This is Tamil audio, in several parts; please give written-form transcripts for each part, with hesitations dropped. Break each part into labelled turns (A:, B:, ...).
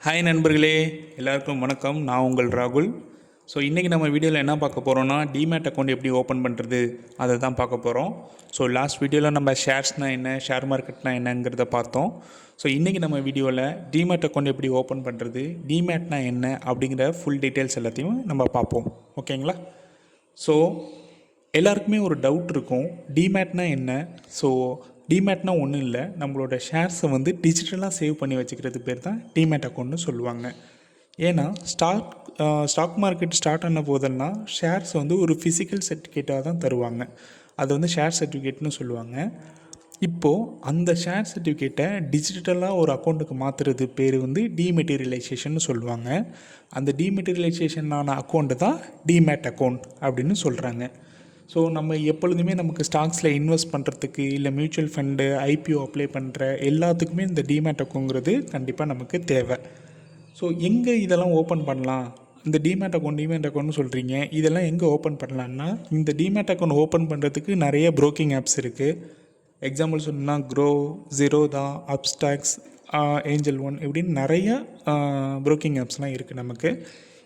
A: ஹாய் நண்பர்களே, எல்லாருக்கும் வணக்கம். நான் உங்கள் ராகுல். ஸோ இன்றைக்கி நம்ம வீடியோவில் என்ன பார்க்க போகிறோன்னா, டிமேட் அக்கௌண்ட் எப்படி ஓப்பன் பண்ணுறது அதை தான் பார்க்க போகிறோம். ஸோ லாஸ்ட் வீடியோவில் நம்ம ஷேர்ஸ்னால் என்ன, ஷேர் மார்க்கெட்னால் என்னங்கிறத பார்த்தோம். ஸோ இன்றைக்கி நம்ம வீடியோவில் டிமேட் அக்கௌண்ட் எப்படி ஓப்பன் பண்ணுறது, டிமேட்னா என்ன அப்படிங்கிற ஃபுல் டீட்டெயில்ஸ் எல்லாத்தையும் நம்ம பார்ப்போம். ஓகேங்களா? ஸோ எல்லாருக்குமே ஒரு டவுட் இருக்கும், டிமேட்னா என்ன. ஸோ டிமேட்னா ஒன்றும் இல்லை, நம்மளோட ஷேர்ஸை வந்து டிஜிட்டலாக சேவ் பண்ணி வச்சுக்கிறது பேர் தான் டிமேட் அக்கௌண்ட்னு சொல்லுவாங்க. ஏன்னா ஸ்டாக் மார்க்கெட் ஸ்டார்ட் ஆன போதெல்லாம் ஷேர்ஸ் வந்து ஒரு ஃபிசிக்கல் சர்டிஃபிகேட்டாக தான் தருவாங்க. அது வந்து ஷேர் சர்டிஃபிகேட்னு சொல்லுவாங்க. இப்போது அந்த ஷேர் சர்டிஃபிகேட்டை டிஜிட்டலாக ஒரு அக்கௌண்ட்டுக்கு மாற்றுறது பேர் வந்து டிமெட்டீரியலைசேஷன் சொல்லுவாங்க. அந்த டிமெட்டீரியலைசேஷனான அக்கௌண்ட்டு தான் டிமேட் அக்கௌண்ட் அப்படின்னு சொல்கிறாங்க. ஸோ நம்ம எப்பொழுதுமே நமக்கு ஸ்டாக்ஸில் இன்வெஸ்ட் பண்ணுறதுக்கு இல்லை மியூச்சுவல் ஃபண்டு, ஐபிஓ அப்ளை பண்ணுற எல்லாத்துக்குமே இந்த டிமேட் அக்கௌண்ட்ங்கிறது கண்டிப்பாக நமக்கு தேவை. ஸோ எங்கே இதெல்லாம் ஓப்பன் பண்ணலாம், இந்த டிமேட் அக்கௌண்ட்னு சொல்கிறீங்க, இதெல்லாம் எங்கே ஓப்பன் பண்ணலான்னா, இந்த டிமேட் அக்கௌண்ட் ஓப்பன் பண்ணுறதுக்கு நிறைய ப்ரோக்கிங் ஆப்ஸ் இருக்குது. எக்ஸாம்பிள் சொல்லணும்னா grow, Zerodha, Upstox, angel one இப்படின்னு நிறைய ப்ரோக்கிங் ஆப்ஸ்லாம் இருக்குது நமக்கு.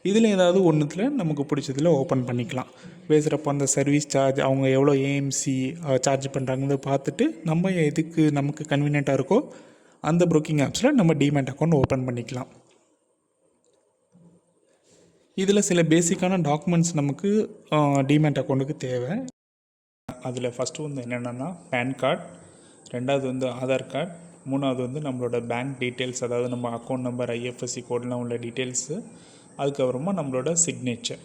A: இதில் ஏதாவது ஒன்றுத்தில் நமக்கு பிடிச்சதில் ஓப்பன் பண்ணிக்கலாம். பேசுகிறப்போ அந்த சர்வீஸ் சார்ஜ், அவங்க எவ்வளோ ஏஎம்சி சார்ஜ் பண்ணுறாங்கன்னு பார்த்துட்டு நம்ம எதுக்கு நமக்கு கன்வீனியண்ட்டாக இருக்கோ அந்த ப்ரோக்கிங் ஆப்ஸில் நம்ம டிமேட் அக்கௌண்ட் ஓப்பன் பண்ணிக்கலாம். இதில் சில பேசிக்கான டாக்குமெண்ட்ஸ் நமக்கு டிமேட் அக்கௌண்ட்டுக்கு தேவை. அதில் ஃபஸ்ட்டு வந்து என்னென்னா பேன் கார்டு, ரெண்டாவது வந்து ஆதார் கார்டு, மூணாவது வந்து நம்மளோட பேங்க் டீட்டெயில்ஸ், அதாவது நம்ம அக்கௌண்ட் நம்பர், ஐஎஃப்எஸ்சி கோடெலாம் உள்ள டீட்டெயில்ஸு, அதுக்கப்புறமா நம்மளோட சிக்னேச்சர்.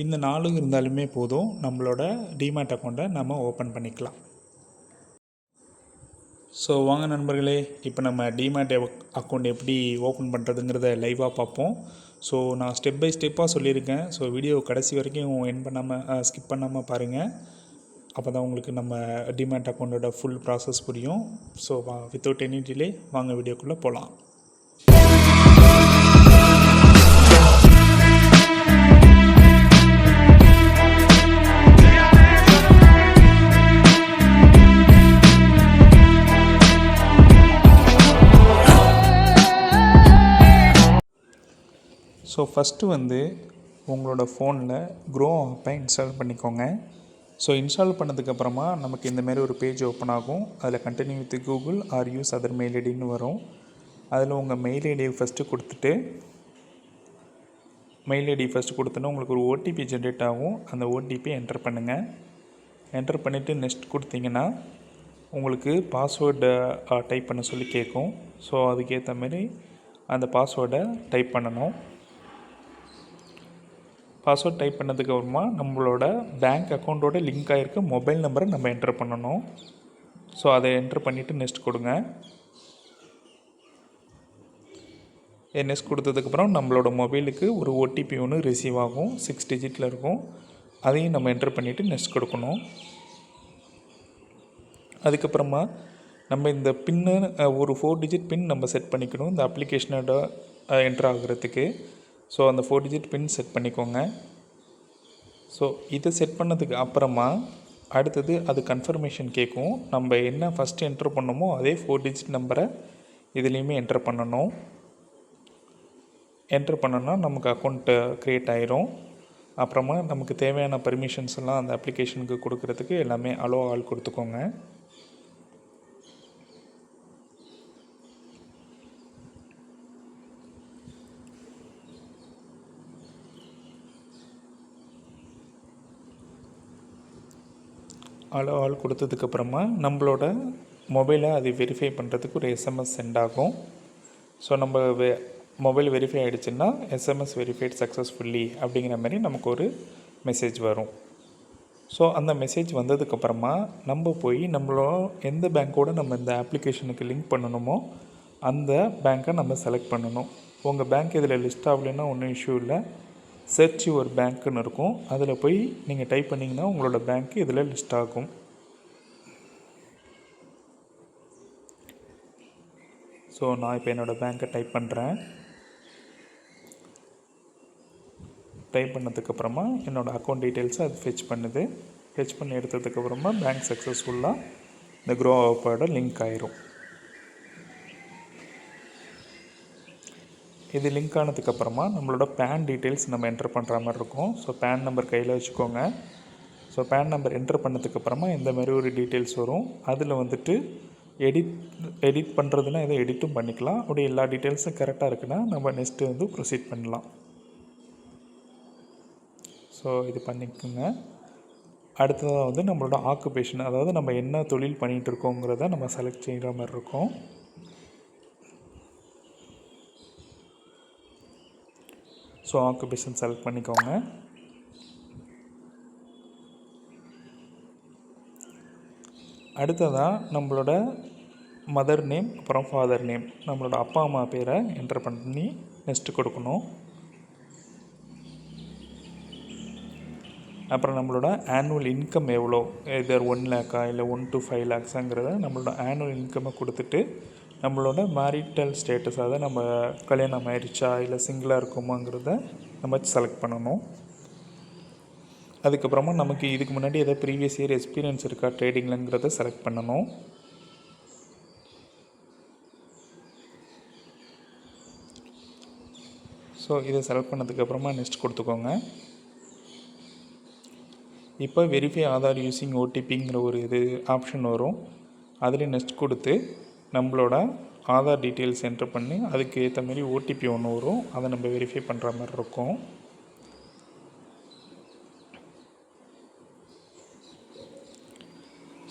A: இந்த 4 இருந்தாலுமே போதும், நம்மளோட டிமேட் அக்கௌண்ட்டை நம்ம ஓப்பன் பண்ணிக்கலாம். ஸோ வாங்க நண்பர்களே, இப்போ நம்ம டிமேட் அக்கௌண்ட் எப்படி ஓப்பன் பண்ணுறதுங்கிறத லைவாக பார்ப்போம். ஸோ நான் ஸ்டெப் பை ஸ்டெப்பாக சொல்லியிருக்கேன். ஸோ வீடியோ கடைசி வரைக்கும் ஸ்கிப் பண்ணாமல் பாருங்கள். அப்போ தான் உங்களுக்கு நம்ம டிமேட் அக்கௌண்ட்டோட ஃபுல் ப்ராசஸ் புரியும். ஸோ வித்தவுட் எனி டிலே வாங்க வீடியோக்குள்ளே போகலாம். ஸோ ஃபஸ்ட்டு வந்து உங்களோட ஃபோனில் க்ரோ ஆப்பை இன்ஸ்டால் பண்ணிக்கோங்க. ஸோ இன்ஸ்டால் பண்ணதுக்கப்புறமா நமக்கு இந்தமாரி ஒரு பேஜ் ஓப்பன் ஆகும். அதில் continue with Google or use other mail ஐடின்னு வரும். அதில் உங்கள் மெயில் ஐடியை ஃபஸ்ட்டு கொடுத்தோன்னா உங்களுக்கு ஒரு ஓடிபி ஜென்ரேட் ஆகும். அந்த ஓடிபியை என்டர் பண்ணுங்கள். என்டர் பண்ணிவிட்டு நெக்ஸ்ட் கொடுத்தீங்கன்னா உங்களுக்கு பாஸ்வேர்டை டைப் பண்ண சொல்லி கேட்கும். ஸோ அதுக்கேற்ற மாதிரி அந்த பாஸ்வேர்டை டைப் பண்ணணும். பாஸ்வேர்ட் டைப் பண்ணதுக்கப்புறமா நம்மளோட பேங்க் அக்கௌண்ட்டோட லிங்க் ஆகிருக்க மொபைல் நம்பரை நம்ம என்டர் பண்ணணும். ஸோ அதை என்டர் பண்ணிவிட்டு நெக்ஸ்ட் கொடுங்க. நெக்ஸ்ட் கொடுத்ததுக்கப்புறம் நம்மளோட மொபைலுக்கு ஒரு ஓடிபி ஒன்று ரிசீவ் ஆகும், 6 டிஜிட்டில் இருக்கும். அதையும் நம்ம என்டர் பண்ணிவிட்டு நெக்ஸ்ட் கொடுக்கணும். அதுக்கப்புறமா நம்ம இந்த பின்னு ஒரு 4 டிஜிட் பின் நம்ம செட் பண்ணிக்கணும் இந்த அப்ளிகேஷனோட என்டர் ஆகிறதுக்கு. ஸோ அந்த 4 டிஜிட் பின் செட் பண்ணிக்கோங்க. ஸோ இதை செட் பண்ணதுக்கு அப்புறமா அடுத்தது அது கன்ஃபர்மேஷன் கேட்கும். நம்ம என்ன ஃபஸ்ட்டு என்ட்ரு பண்ணோமோ அதே 4 டிஜிட் நம்பரை இதுலேயுமே என்ட்ரு பண்ணணும். என்ட்ரு பண்ணோன்னா நமக்கு அக்கௌண்ட்டு க்ரியேட் ஆயிரும். அப்புறமா நமக்கு தேவையான பர்மிஷன்ஸ் எல்லாம் அந்த அப்ளிகேஷனுக்கு கொடுக்குறதுக்கு எல்லாமே அலோ ஆல் கொடுத்துக்கோங்க. அலோ ஆல் கொடுத்ததுக்கப்புறமா நம்மளோட மொபைலை அது வெரிஃபை பண்ணுறதுக்கு ஒரு எஸ்எம்எஸ் சென்ட் ஆகும். ஸோ நம்ம மொபைல் வெரிஃபை ஆகிடுச்சுன்னா எஸ்எம்எஸ் வெரிஃபைட் சக்ஸஸ்ஃபுல்லி அப்படிங்கிற மாதிரி நமக்கு ஒரு மெசேஜ் வரும். ஸோ அந்த மெசேஜ் வந்ததுக்கப்புறமா நம்ம போய் நம்மளோட எந்த பேங்க்கோடு நம்ம இந்த அப்ளிகேஷனுக்கு லிங்க் பண்ணணுமோ அந்த பேங்க்கை நம்ம செலக்ட் பண்ணணும். உங்கள் பேங்க் இதில் லிஸ்ட் ஆகலைன்னா ஒன்றும் இஷ்யூ இல்லை, சர்ச் யுவர் பேங்க்குன்னு இருக்கும். அதில் போய் நீங்கள் டைப் பண்ணிங்கன்னா உங்களோட பேங்க்கு இதில் லிஸ்ட் ஆகும். ஸோ நான் இப்போ என்னோடய பேங்க்கை டைப் பண்ணுறேன். டைப் பண்ணதுக்கப்புறமா என்னோடய அக்கௌண்ட் டீட்டெயில்ஸை அது ஃபெச் பண்ணுது. ஃபெச் பண்ணி எடுத்ததுக்கப்புறமா பேங்க் சக்ஸஸ்ஃபுல்லாக இந்த க்ரோ ஆப்போட லிங்க் ஆயிரும். இது லிங்க் ஆனதுக்கப்புறமா நம்மளோட பேன் டீட்டெயில்ஸ் நம்ம என்டர் பண்ணுற மாதிரி இருக்கும். ஸோ பேன் நம்பர் கையில் வச்சுக்கோங்க. ஸோ பேன் நம்பர் என்டர் பண்ணதுக்கப்புறமா இந்த மாதிரி ஒரு டீட்டெயில்ஸ் வரும். அதில் வந்துட்டு எடிட் பண்ணுறதுனா எதை எடிட்டும் பண்ணிக்கலாம். அப்படி எல்லா டீட்டெயில்ஸும் கரெக்டாக இருக்குன்னா நம்ம நெக்ஸ்ட்டு வந்து ப்ரொசீட் பண்ணலாம். ஸோ இது பண்ணிக்கோங்க. அடுத்ததாக வந்து நம்மளோட ஆக்குபேஷன், அதாவது நம்ம என்ன தொழில் பண்ணிகிட்டு இருக்கோங்கிறத நம்ம செலக்ட் செய்கிற மாதிரி இருக்கும். ஸோ ஆக்குபேஷன் செலக்ட் பண்ணிக்கோங்க. அடுத்ததாக நம்மளோட மதர் நேம் அப்புறம் ஃபாதர் நேம், நம்மளோட அப்பா அம்மா பேரை என்டர் பண்ணி நெக்ஸ்ட்டு கொடுக்கணும். அப்புறம் நம்மளோட ஆனுவல் இன்கம் எவ்வளோ, இதர் 1 லேக்கா இல்லை 1 to 5 லேக்ஸாங்கிறத நம்மளோட ஆனுவல் இன்கம்மை கொடுத்துட்டு நம்மளோட மேரிட்டல் ஸ்டேட்டஸ், அதாவது நம்ம கல்யாணம் ஆயிடுச்சா இல்லை சிங்கிளாக இருக்குமாங்கிறத நம்ம செலக்ட் பண்ணணும். அதுக்கப்புறமா நமக்கு இதுக்கு முன்னாடி எதாவது ப்ரீவியஸ் இயர் எக்ஸ்பீரியன்ஸ் இருக்கா ட்ரேடிங்லங்கிறத செலக்ட் பண்ணணும். ஸோ இதை செலக்ட் பண்ணதுக்கப்புறமா நெக்ஸ்ட் கொடுத்துக்கோங்க. இப்போ வெரிஃபை ஆதார் யூஸிங் ஓடிபிங்கிற ஒரு ஆப்ஷன் வரும். அதில் நெக்ஸ்ட் கொடுத்து நம்மளோட ஆதார் டீட்டெயில்ஸ் என்ட்ரு பண்ணி அதுக்கு ஏற்ற மாதிரி ஓடிபி ஒன்று வரும். அதை நம்ம வெரிஃபை பண்ணுற மாதிரி இருக்கும்.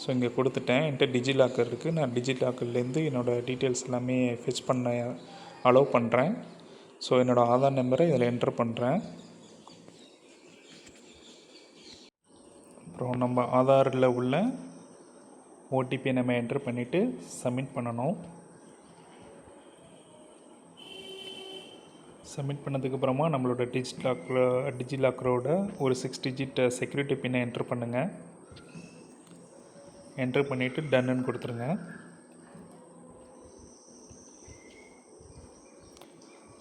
A: ஸோ இங்கே கொடுத்துட்டேன். என்கிட்ட டிஜிலாக்கர் இருக்குது. நான் டிஜிலாக்கர்லேருந்து என்னோடய டீட்டெயில்ஸ் எல்லாமே ஃபெச் பண்ண அலோவ் பண்ணுறேன். ஸோ என்னோடய ஆதார் நம்பரை இதில் என்ட்ரு பண்ணுறேன். அப்புறம் நம்ம ஆதாரில் உள்ள ஓடிபியை நம்ம என்ட்ரு பண்ணிவிட்டு சப்மிட் பண்ணணும். சப்மிட் பண்ணதுக்கப்புறமா நம்மளோட டிஜிலாக்கரோட ஒரு 6 டிஜிட் செக்யூரிட்டி பின்னை என்ட்ரு பண்ணுங்கள். என்ட்ரு பண்ணிவிட்டு டன்னு கொடுத்துருங்க.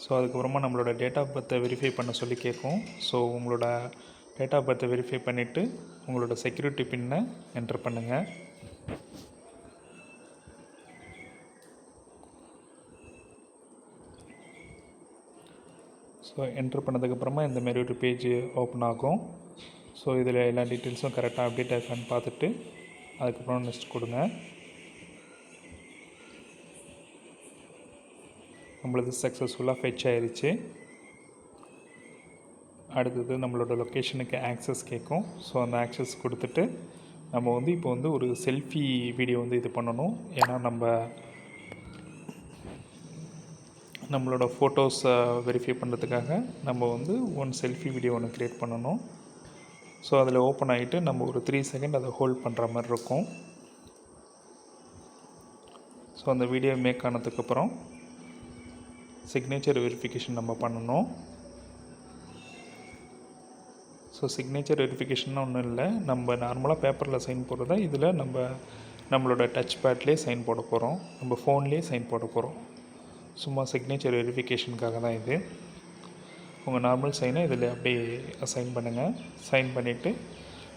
A: ஸோ அதுக்கப்புறமா நம்மளோட டேட் ஆஃப் பர்த்தை வெரிஃபை பண்ண சொல்லி கேட்கும். ஸோ உங்களோட டேட் ஆஃப் பர்த்தை வெரிஃபை பண்ணிவிட்டு உங்களோட செக்யூரிட்டி பின்னை என்ட்ரு பண்ணுங்கள். ஸோ என்ட்ரு பண்ணதுக்கப்புறமா இந்தமாரி ஒரு பேஜ் ஓப்பன் ஆகும். ஸோ இதில் எல்லா டீட்டெயில்ஸும் கரெக்டாக அப்டேட் ஆகான்னு பார்த்துட்டு அதுக்கப்புறம் நெக்ஸ்ட் கொடுங்க. நம்மளது சக்ஸஸ்ஃபுல்லாக ஃபெச் ஆயிடுச்சு. அடுத்தது நம்மளோட லொக்கேஷனுக்கு ஆக்சஸ் கேட்கும். ஸோ அந்த ஆக்சஸ் கொடுத்துட்டு நம்ம வந்து இப்போ வந்து ஒரு செல்ஃபி வீடியோ வந்து இது பண்ணணும். ஏன்னா நம்மளோட ஃபோட்டோஸை வெரிஃபை பண்ணுறதுக்காக நம்ம வந்து செல்ஃபி வீடியோ ஒன்று க்ரியேட் பண்ணணும். ஸோ அதில் ஓப்பன் ஆகிட்டு நம்ம ஒரு 3 செகண்ட் அதை ஹோல்ட் பண்ணுற மாதிரி இருக்கும். ஸோ அந்த வீடியோ மேக் ஆனதுக்கப்புறம் சிக்னேச்சர் வெரிஃபிகேஷன் நம்ம பண்ணணும். ஸோ சிக்னேச்சர் வெரிஃபிகேஷன்னா ஒன்றும் இல்லை, நம்ம நார்மலாக பேப்பரில் சைன் போடுறதா இதில் நம்மளோட டச் பேட்லேயே சைன் போட போகிறோம், நம்ம ஃபோன்லேயே சைன் போட போகிறோம். சும்மா சிக்னேச்சர் வெரிஃபிகேஷனுக்காக தான் இது. உங்கள் நார்மல் சைனை இதில் அப்படியே சைன் பண்ணுங்கள். சைன் பண்ணிவிட்டு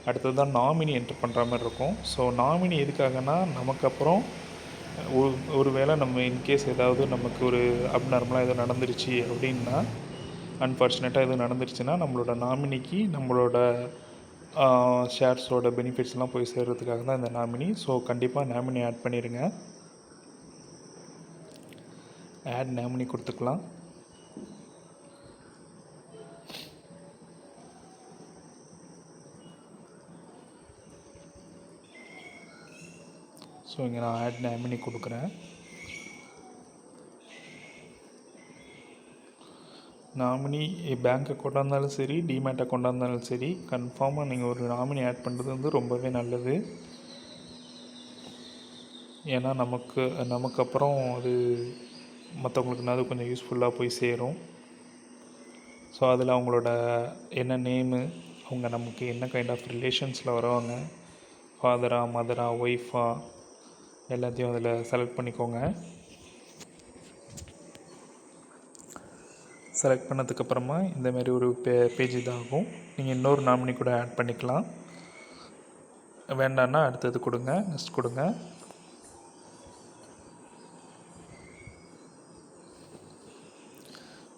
A: அடுத்தது தான் நாமினி என்ட்ரு பண்ணுற மாதிரி இருக்கும். ஸோ நாமினி எதுக்காகனா நமக்கு அப்புறம் ஒரு வேளை நம்ம இன்கேஸ் ஏதாவது நமக்கு ஒரு அப்நார்மலாக எதுவும் நடந்துருச்சு அப்படின்னா, அன்ஃபார்ச்சுனேட்டாக எதுவும் நடந்துருச்சுன்னா நம்மளோட நாமினிக்கு நம்மளோட ஷேர்ஸோட பெனிஃபிட்ஸ்லாம் போய் சேர்கிறதுக்காக தான் இந்த நாமினி. ஸோ கண்டிப்பாக நாமினி ஆட் பண்ணிடுங்க. ஆட் நாமினி கொடுத்துக்கலாம். ஸோ இங்கே நான் ஆட் நாமினி கொடுக்குறேன். நாமினி பேங்க் அக்கௌண்ட்டாக இருந்தாலும் சரி, டிமேட் அக்கௌண்ட்டாக இருந்தாலும் சரி, கன்ஃபார்மாக நீங்கள் ஒரு நாமினி ஆட் பண்ணுறது வந்து ரொம்பவே நல்லது. ஏன்னா நமக்கு அப்புறம் அது மற்றவங்களுக்குனாவது கொஞ்சம் யூஸ்ஃபுல்லாக போய் சேரும். ஸோ அதில் அவங்களோட என்ன நேமு, அவங்க நமக்கு என்ன கைண்ட் ஆஃப் ரிலேஷன்ஸில் வருவாங்க, ஃபாதரா மதரா ஒய்ஃபா, எல்லாத்தையும் அதில் செலக்ட் பண்ணிக்கோங்க. செலக்ட் பண்ணதுக்கப்புறமா இந்தமாரி ஒரு பேஜ் இதாகும். நீங்கள் இன்னொரு நாமினி கூட ஆட் பண்ணிக்கலாம். வேண்டான்னா அடுத்தது கொடுங்க, நெக்ஸ்ட் கொடுங்க.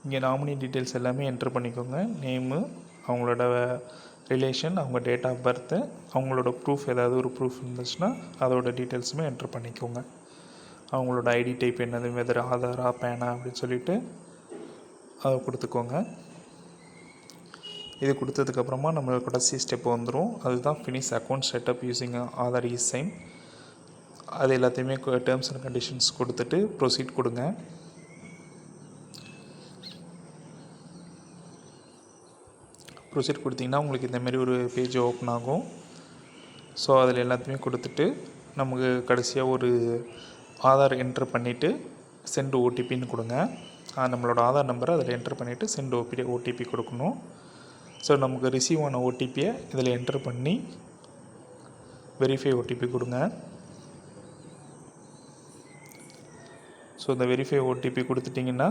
A: இங்கே நாமினி டீட்டெயில்ஸ் எல்லாமே என்ட்ரு பண்ணிக்கோங்க. நேமு, அவங்களோட ரிலேஷன், அவங்க டேட் ஆஃப் பர்த்து, அவங்களோட ப்ரூஃப் ஏதாவது ஒரு ப்ரூஃப் இருந்துச்சுன்னா அதோட டீட்டெயில்ஸுமே என்ட்ரு பண்ணிக்கோங்க. அவங்களோட ஐடி டைப் என்னது, வெதர் ஆதாரா பேனா அப்படின்னு சொல்லிவிட்டு அதை கொடுத்துக்கோங்க. இது கொடுத்ததுக்கப்புறமா நம்மளுக்கு கடைசி ஸ்டெப் வந்துடும். அதுதான் finish account setup using Aadhaar esign. அது எல்லாத்தையுமே டேர்ம்ஸ் அண்ட் கண்டிஷன்ஸ் கொடுத்துட்டு ப்ரொசீட் கொடுங்க. ப்ரொசீட் கொடுத்திங்கன்னா உங்களுக்கு இந்தமாரி ஒரு பேஜ் ஓப்பன் ஆகும். ஸோ அதில் எல்லாத்தையுமே கொடுத்துட்டு நமக்கு கடைசியாக ஒரு ஆதார் என்ட்ரு பண்ணிவிட்டு சென்ட் ஓடிபின்னு கொடுங்க. நம்மளோட ஆதார் நம்பரை அதில் என்ட்ரு பண்ணிவிட்டு சென்ட் ஓடிபி கொடுக்கணும். ஸோ நமக்கு ரிசீவ் ஆன ஓடிபியை இதில் என்ட்ரு பண்ணி வெரிஃபை ஓடிபி கொடுங்க. ஸோ இந்த வெரிஃபை ஓடிபி கொடுத்துட்டிங்கன்னா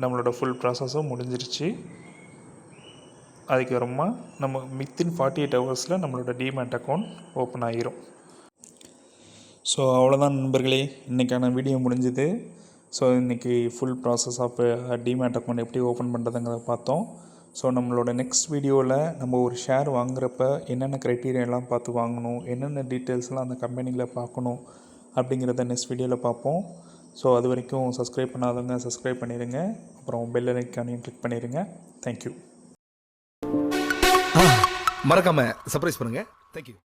A: நம்மளோட ஃபுல் ப்ராசஸும் முடிஞ்சிருச்சு. அதுக்கப்புறமா நம்ம வித்தின் 48 ஹவர்ஸில் நம்மளோட டிமேட் அக்கௌண்ட் ஓப்பன் ஆகிரும். ஸோ அவ்வளோதான் நண்பர்களே, இன்றைக்கான வீடியோ முடிஞ்சுது. ஸோ இன்றைக்கி full process of demat account எப்படி ஓப்பன் பண்ணுறதுங்கிறத பார்த்தோம். ஸோ நம்மளோட நெக்ஸ்ட் வீடியோவில் நம்ம ஒரு ஷேர் வாங்குறப்ப என்னென்ன க்ரைட்டீரியாலாம் பார்த்து வாங்கணும், என்னென்ன டீட்டெயில்ஸ்லாம் அந்த கம்பெனியில் பார்க்கணும் அப்படிங்கிறத நெக்ஸ்ட் வீடியோவில் பார்ப்போம். ஸோ அது வரைக்கும் சப்ஸ்கிரைப் பண்ணாதவங்க சப்ஸ்கிரைப் பண்ணிடுங்க. அப்புறம் பெல் ஐக்கானையும் கிளிக் பண்ணிடுங்க. தேங்க்யூ.
B: மறக்காம சர்ப்ரைஸ் பண்ணுங்க. தேங்க்யூ.